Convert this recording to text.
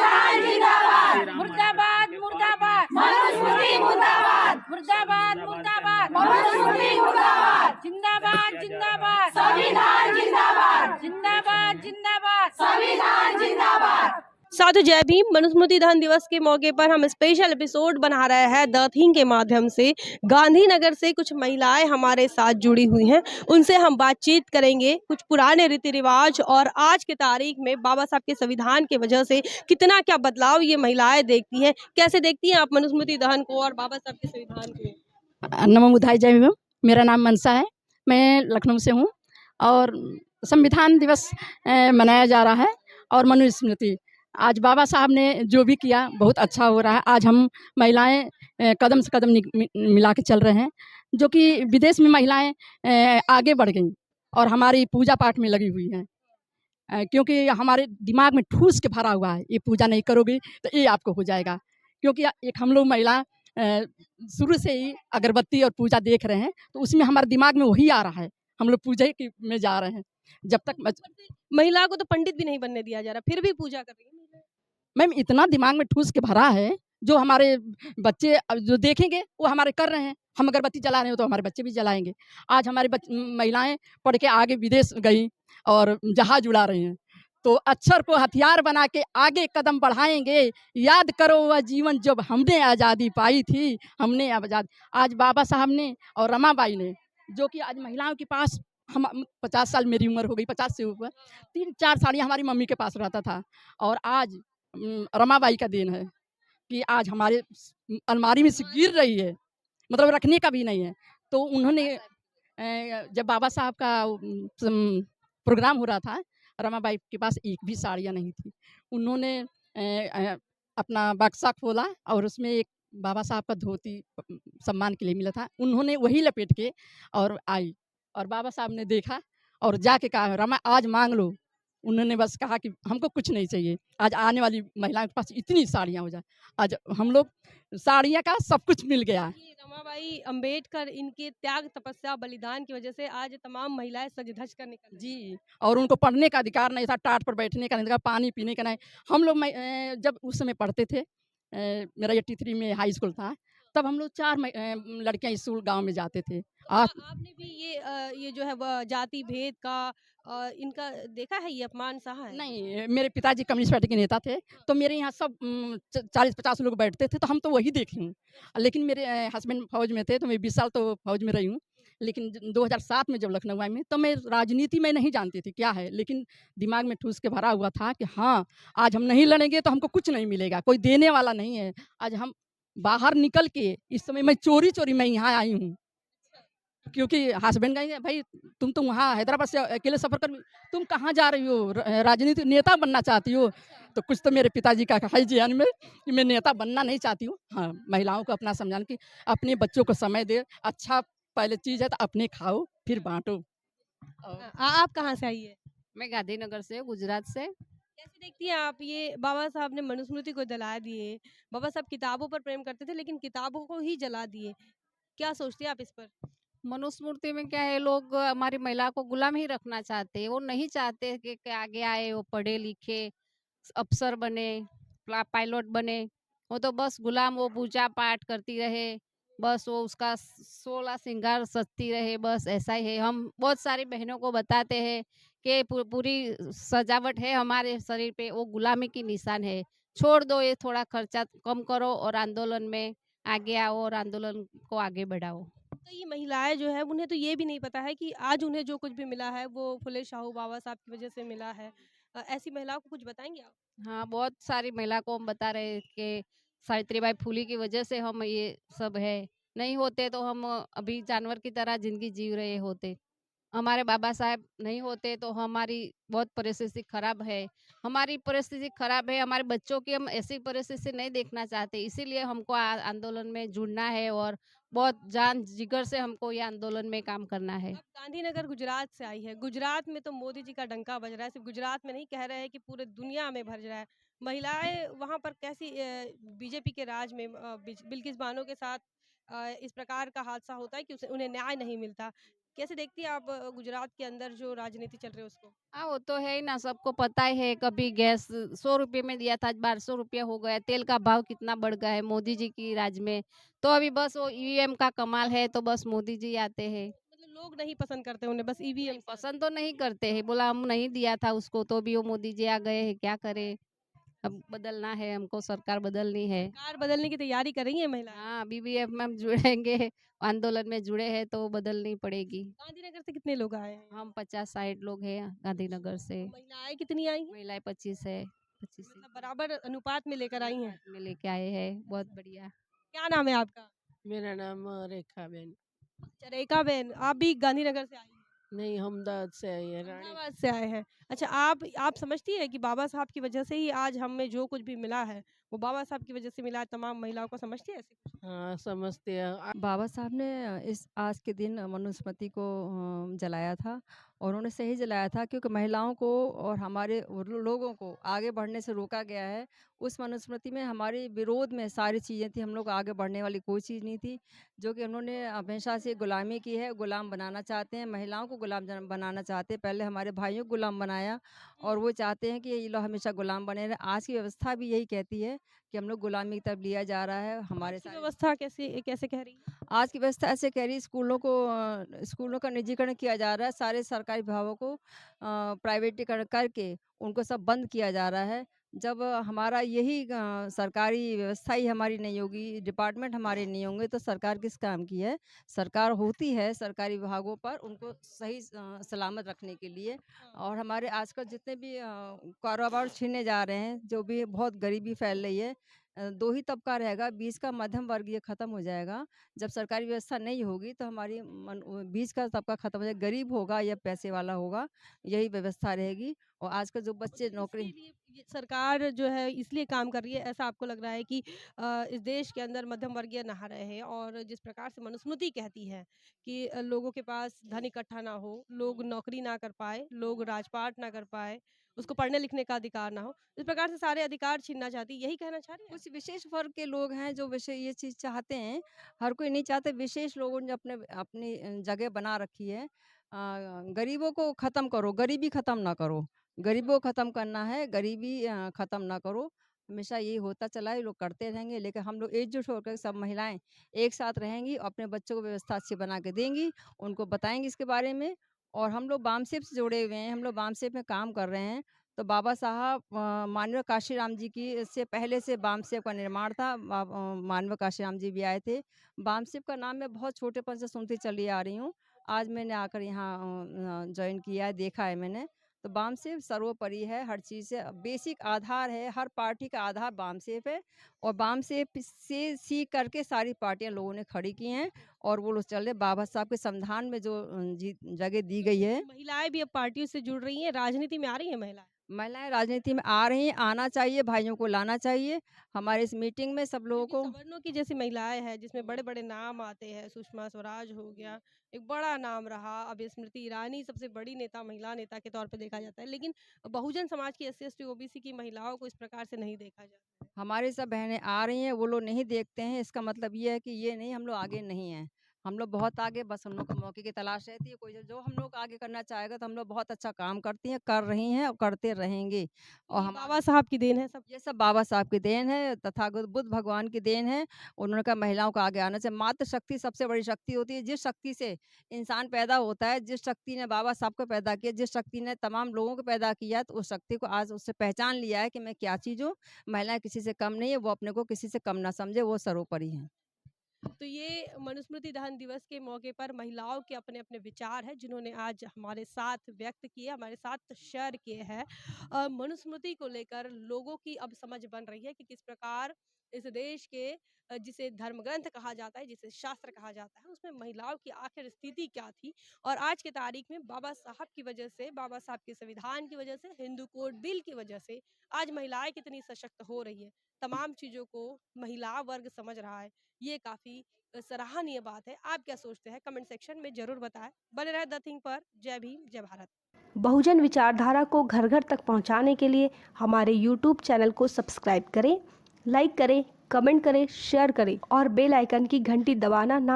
संविधान जिंदाबाद, मुर्दाबाद मुर्दाबाद, मनुस्मृति मुर्दाबाद, मुर्दाबाद मुर्दाबाद, मनुस्मृति मुर्दाबाद, जिंदाबाद जिंदाबाद, संविधान जिंदाबाद, जिंदाबाद जिंदाबाद। संविधान जिंदाबाद। साधु जय भीम। मनुस्मृति दहन दिवस के मौके पर हम स्पेशल एपिसोड बना रहे हैं द थिंग के माध्यम से। गांधीनगर से कुछ महिलाएं हमारे साथ जुड़ी हुई हैं, उनसे हम बातचीत करेंगे कुछ पुराने रीति रिवाज और आज के तारीख में बाबा साहब के संविधान की वजह से कितना क्या बदलाव ये महिलाएं देखती हैं। कैसे देखती हैं आप मनुस्मृति दहन को और बाबा साहब के संविधान को? नमो बुद्धाय जय भीम। मेरा नाम मनसा है, मैं लखनऊ से हूँ और संविधान दिवस मनाया जा रहा है। और मनुस्मृति आज बाबा साहब ने जो भी किया बहुत अच्छा हो रहा है। आज हम महिलाएं कदम से कदम मिला के चल रहे हैं, जो कि विदेश में महिलाएं आगे बढ़ गई और हमारी पूजा पाठ में लगी हुई हैं, क्योंकि हमारे दिमाग में ठूस के भरा हुआ है, ये पूजा नहीं करोगे तो ये आपको हो जाएगा। क्योंकि एक हम लोग महिला शुरू से ही अगरबत्ती और पूजा देख रहे हैं, तो उसमें हमारे दिमाग में वही आ रहा है, हम लोग पूजा में जा रहे हैं। जब तक महिला को तो पंडित भी नहीं बनने दिया जा रहा, फिर भी पूजा कर रही है। मैम इतना दिमाग में ठूस के भरा है, जो हमारे बच्चे जो देखेंगे वो हमारे कर रहे हैं। हम अगरबत्ती जला रहे हो तो हमारे बच्चे भी जलाएंगे। आज हमारे महिलाएं पढ़ के आगे विदेश गई और जहाज उड़ा रही हैं, तो अक्षर को हथियार बना के आगे कदम बढ़ाएंगे। याद करो वह जीवन जब हमने आज़ादी पाई थी, हमने आज़ाद। आज बाबा साहब ने और रमाबाई ने, जो कि आज महिलाओं के पास, हम 50 साल मेरी उम्र हो गई, 50 से ऊपर, 3-4 साड़ियाँ हमारी मम्मी के पास रहता था। और आज रमाबाई का देन है कि आज हमारे अलमारी में से गिर रही है, मतलब रखने का भी नहीं है। तो उन्होंने जब बाबा साहब का प्रोग्राम हो रहा था, रमाबाई के पास एक भी साड़ियाँ नहीं थी। उन्होंने अपना बक्सा खोला और उसमें एक बाबा साहब का धोती सम्मान के लिए मिला था, उन्होंने वही लपेट के और आई। और बाबा साहब ने देखा और जाके कहा, रमा आज मांग लो। उन्होंने बस कहा कि हमको कुछ नहीं चाहिए। आज आने वाली महिलाओं के पास इतनी साड़ियाँ हो जाए, आज हम लोग साड़ियाँ का सब कुछ मिल गया। रमाबाई अंबेडकर इनके त्याग तपस्या बलिदान की वजह से आज तमाम महिलाएं सज धज कर निकल जी। और उनको पढ़ने का अधिकार नहीं था, टाट पर बैठने का नहीं था, पानी पीने का नहीं। हम लोग जब उस समय पढ़ते थे, मेरा 83 में हाई स्कूल था, तब हम लोग 4 लड़कियां स्कूल गांव में जाते थे। आपने भी ये जो है वह जाति भेद का इनका देखा है, ये अपमान सहा है? नहीं, मेरे पिताजी कम्युनिस्ट पार्टी के नेता थे, तो मेरे यहाँ सब 40-50 लोग बैठते थे, तो हम तो वही देखे हूँ। लेकिन मेरे हस्बैंड फौज में थे, तो मैं 20 साल तो फौज में रही हूँ। लेकिन 2007 में जब लखनऊ आई मैं, तो मैं राजनीति में नहीं जानती थी क्या है, लेकिन दिमाग में ठूस के भरा हुआ था कि हाँ, आज हम नहीं लड़ेंगे तो हमको कुछ नहीं मिलेगा, कोई देने वाला नहीं है। आज हम बाहर निकल के, इस समय मैं चोरी मैं यहाँ आई हूँ, क्योंकि हस्बैंड कहेंगे भाई तुम तो वहाँ हैदराबाद से अकेले सफ़र कर, तुम कहाँ जा रही हो, राजनीतिक नेता बनना चाहती हो? तो कुछ तो मेरे पिताजी का है ज़हन में कि मैं नेता बनना नहीं चाहती हूँ। हाँ, महिलाओं को अपना समझाना कि अपने बच्चों को समय दे, अच्छा पहले चीज़ है तो अपने खाओ फिर बाँटो। आप कहाँ से आई है? मैं गांधीनगर से, गुजरात से। कैसे देखती हैं आप, ये बाबा साहब ने मनुस्मृति को जला दिए। बाबा साहब किताबों पर प्रेम करते थे, लेकिन किताबों को ही जला दिए। क्या सोचती हैं आप इस पर? मनुस्मृति में क्या है, लोग हमारी महिला को गुलाम ही रखना चाहते हैं। वो नहीं चाहते कि आगे आए, वो पढ़े लिखे अफसर बने, पायलट बने। वो तो बस गुलाम, वो पूजा पाठ करती रहे, बस वो उसका 16 श्रृंगार सजती रहे, बस ऐसा ही है। हम बहुत सारी बहनों को बताते हैं कि पूरी सजावट है हमारे शरीर पे, वो गुलामी की निशान है। छोड़ दो, ये थोड़ा खर्चा कम करो और आंदोलन में आगे आओ और आंदोलन को आगे बढ़ाओ। कई महिलाएं जो है, उन्हें तो ये भी नहीं पता है कि आज उन्हें जो कुछ भी मिला है वो फुले शाहू बाबा साहब की वजह से मिला है। ऐसी महिलाओं को कुछ बताएंगे आप? हाँ, बहुत सारी महिला को हम बता रहे हैं कि सावित्रीबाई फुले की वजह से हम ये सब है। नहीं होते तो हम अभी जानवर की तरह जिंदगी जी रहे होते। हमारे बाबा साहब नहीं होते तो हमारी बहुत परिस्थिति खराब है। हमारी परिस्थिति खराब है, हमारे बच्चों की हम ऐसी परिस्थिति नहीं देखना चाहते। इसीलिए हमको आंदोलन में जुड़ना है और बहुत जान जिगर से हमको ये आंदोलन में काम करना है। आप गांधीनगर गुजरात से आई है। गुजरात में तो मोदी जी का डंका बज रहा है। सिर्फ गुजरात में नहीं, कह रहे हैं कि पूरे दुनिया में भर रहा है। महिलाएं वहां पर कैसी, बीजेपी के राज में बिल्किस बानो के साथ इस प्रकार का हादसा होता है कि उन्हें न्याय नहीं मिलता। कैसे देखती हैं आप गुजरात के अंदर जो राजनीति चल रही है उसको? हाँ, वो तो है ही ना, सबको पता ही है। कभी गैस 100 रुपए में दिया था, आज 1200 रुपया हो गया। तेल का भाव कितना बढ़ गया है मोदी जी की राज में। तो अभी बस वो ईवीएम का कमाल है, तो बस मोदी जी आते हैं। मतलब लोग नहीं पसंद करते उन्हें, बस ईवीएम नहीं, पसंद तो नहीं करते हैं, बोला हम नहीं दिया था उसको, तो भी वो मोदी जी आ गए हैं, क्या करें? अब बदलना है हमको, सरकार बदलनी है। सरकार बदलने की तैयारी कर रही हैं महिलाएं। हाँ, बीबीएफ में हम जुड़ेंगे, आंदोलन में जुड़े हैं तो बदलनी पड़ेगी। गांधीनगर से कितने लोग आए हैं? हम 50-60 लोग हैं गांधीनगर से। महिलाएं कितनी आई हैं? महिलाएं 25 है, 25 मतलब बराबर अनुपात में लेकर आई हैं। में लेके आए हैं, बहुत बढ़िया। क्या नाम है आपका? मेरा नाम रेखा बेन। अच्छा, रेखा बहन, आप भी गांधीनगर से आई हैं? नहीं, हमदर्द से आई है रानी। अहमदाबाद से आए हैं। अच्छा, आप समझती हैं कि बाबा साहब की वजह से ही आज हमें जो कुछ भी मिला है, वो बाबा साहब की वजह से मिला है, तमाम महिलाओं को, समझती हैं ऐसे कुछ? हाँ, समझते हैं। बाबा साहब ने इस आज के दिन मनुस्मृति को जलाया था और उन्होंने सही जलाया था क्योंकि महिलाओं को और हमारे लोगों को आगे बढ़ने से रोका गया है। उस मनुस्मृति में हमारे विरोध में सारी चीज़ें थी, हम लोग आगे बढ़ने वाली कोई चीज़ नहीं थी। जो कि उन्होंने हमेशा से गुलामी की है, गुलाम बनाना चाहते हैं, महिलाओं को गुलाम बनाना चाहते हैं। पहले हमारे भाइयों को गुलाम बनाया और वो चाहते हैं कि ये लोग हमेशा गुलाम बने रहें। आज की व्यवस्था भी यही कहती है कि हम लोग गुलामी की तरफ लिया जा रहा है। हमारे आज की सारे व्यवस्था कैसे कैसे कह रही है? आज की व्यवस्था ऐसे कह रही है, स्कूलों का निजीकरण किया जा रहा है, सारे सरकारी विभागों को प्राइवेटीकरण करके उनको सब बंद किया जा रहा है। जब हमारा यही सरकारी व्यवस्था ही हमारी नहीं होगी, डिपार्टमेंट हमारे नहीं होंगे तो सरकार किस काम की है? सरकार होती है सरकारी विभागों पर उनको सही सलामत रखने के लिए। और हमारे आजकल जितने भी कारोबार छीने जा रहे हैं, जो भी बहुत गरीबी फैल रही है, 2 ही तबका रहेगा, बीच का मध्यम वर्ग ये खत्म हो जाएगा। जब सरकारी व्यवस्था नहीं होगी तो हमारी बीच का तबका खत्म हो जाएगा, गरीब होगा या पैसे वाला होगा, यही व्यवस्था रहेगी। और आजकल जो बच्चे नौकरी इसलिए ये सरकार जो है इसलिए काम कर रही है, ऐसा आपको लग रहा है कि इस देश के अंदर मध्यम वर्गीय नहा रहे हैं और जिस प्रकार से मनुस्मृति कहती है कि लोगों के पास धन इकट्ठा ना हो, लोग नौकरी ना कर पाए, लोग राजपाट ना कर पाए, उसको पढ़ने लिखने का अधिकार ना हो, इस प्रकार से सारे अधिकार छीनना चाहती, यही कहना चाह रही है? कुछ विशेष वर्ग के लोग हैं जो ये चीज़ चाहते हैं, हर कोई नहीं चाहते। विशेष लोगों ने अपनी जगह बना रखी है। गरीबों को ख़त्म करो, गरीबी ख़त्म ना करो, गरीबों को ख़त्म करना है, गरीबी ख़त्म ना करो। हमेशा यही होता चला है, लोग करते रहेंगे, लेकिन हम लोग एकजुट होकर सब महिलाएं एक साथ रहेंगी, अपने बच्चों को व्यवस्था अच्छी बना के देंगी, उनको बताएंगी इसके बारे में। और हम लोग बामसेफ से जुड़े हुए हैं, हम लोग बामसेफ में काम कर रहे हैं। तो बाबा साहब माननीय काशीराम जी की से पहले से बामसेफ का निर्माण था। माननीय काशीराम जी भी आए थे। बामसेफ का नाम मैं बहुत छोटेपन से सुनती चली आ रही हूँ। आज मैंने आकर यहाँ जॉइन किया है, देखा है मैंने। तो बामसेफ सर्वोपरि है, हर चीज़ से बेसिक आधार है, हर पार्टी का आधार बामसेफ है। और बामसेफ से सीख करके सारी पार्टियाँ लोगों ने खड़ी की हैं और वो लोग चल रहे। बाबा साहब के संविधान में जो जगह दी गई है, महिलाएं भी अब पार्टियों से जुड़ रही हैं, राजनीति में आ रही हैं महिलाएं। महिलाएं राजनीति में आ रही हैं, आना चाहिए, भाइयों को लाना चाहिए। हमारे इस मीटिंग में सब लोगों क्योंकि को सवर्णों की जैसी महिलाएं हैं जिसमें बड़े बड़े नाम आते हैं, सुषमा स्वराज हो गया, एक बड़ा नाम रहा। अब स्मृति ईरानी सबसे बड़ी नेता, महिला नेता के तौर पे देखा जाता है, लेकिन बहुजन समाज की SC ST OBC की महिलाओं को इस प्रकार से नहीं देखा जाता है। हमारी सब बहनें आ रही हैं, वो लोग नहीं देखते हैं। इसका मतलब ये है कि ये नहीं, हम लोग आगे नहीं हैं, हम लोग बहुत आगे, बस हम लोग को मौके की तलाश रहती है। कोई जो हम लोग आगे करना चाहेगा तो हम लोग बहुत अच्छा काम करती हैं, कर रही हैं और करते रहेंगे। और ये हम बाबा साहब की देन है सब। ये सब बाबा साहब की देन है, तथागत बुद्ध भगवान की देन है। उन्होंने कहा महिलाओं को आगे आना चाहिए। मातृ शक्ति सबसे बड़ी शक्ति होती है। जिस शक्ति से इंसान पैदा होता है, जिस शक्ति ने बाबा साहब को पैदा किया, जिस शक्ति ने तमाम लोगों को पैदा किया, तो उस शक्ति को आज उससे पहचान लिया है कि मैं क्या चीज़ हूँ। महिलाएं किसी से कम नहीं है, वो अपने को किसी से कम ना समझे, वो सर्वोपरि हैं। तो ये मनुस्मृति दहन दिवस के मौके पर महिलाओं के अपने अपने विचार हैं जिन्होंने आज हमारे साथ व्यक्त किए, हमारे साथ शेयर किए हैं। मनुस्मृति को लेकर लोगों की अब समझ बन रही है कि किस प्रकार इस देश के जिसे धर्म ग्रंथ कहा जाता है, जिसे शास्त्र कहा जाता है, उसमें महिलाओं की आखिर स्थिति क्या थी। और आज के तारीख में बाबा साहब की वजह से, बाबा साहब के संविधान की वजह से, हिंदू कोड बिल की वजह से आज महिलाएं कितनी सशक्त हो रही है। तमाम चीज़ों को महिला वर्ग समझ रहा है, ये काफ़ी सराहनीय बात है। आप क्या सोचते हैं कमेंट सेक्शन में ज़रूर बताएं। बने रहे द थिंग पर। जय भीम, जय भारत। बहुजन विचारधारा को घर घर तक पहुंचाने के लिए हमारे YouTube चैनल को सब्सक्राइब करें, लाइक करें, कमेंट करें, शेयर करें और बेल आइकन की घंटी दबाना ना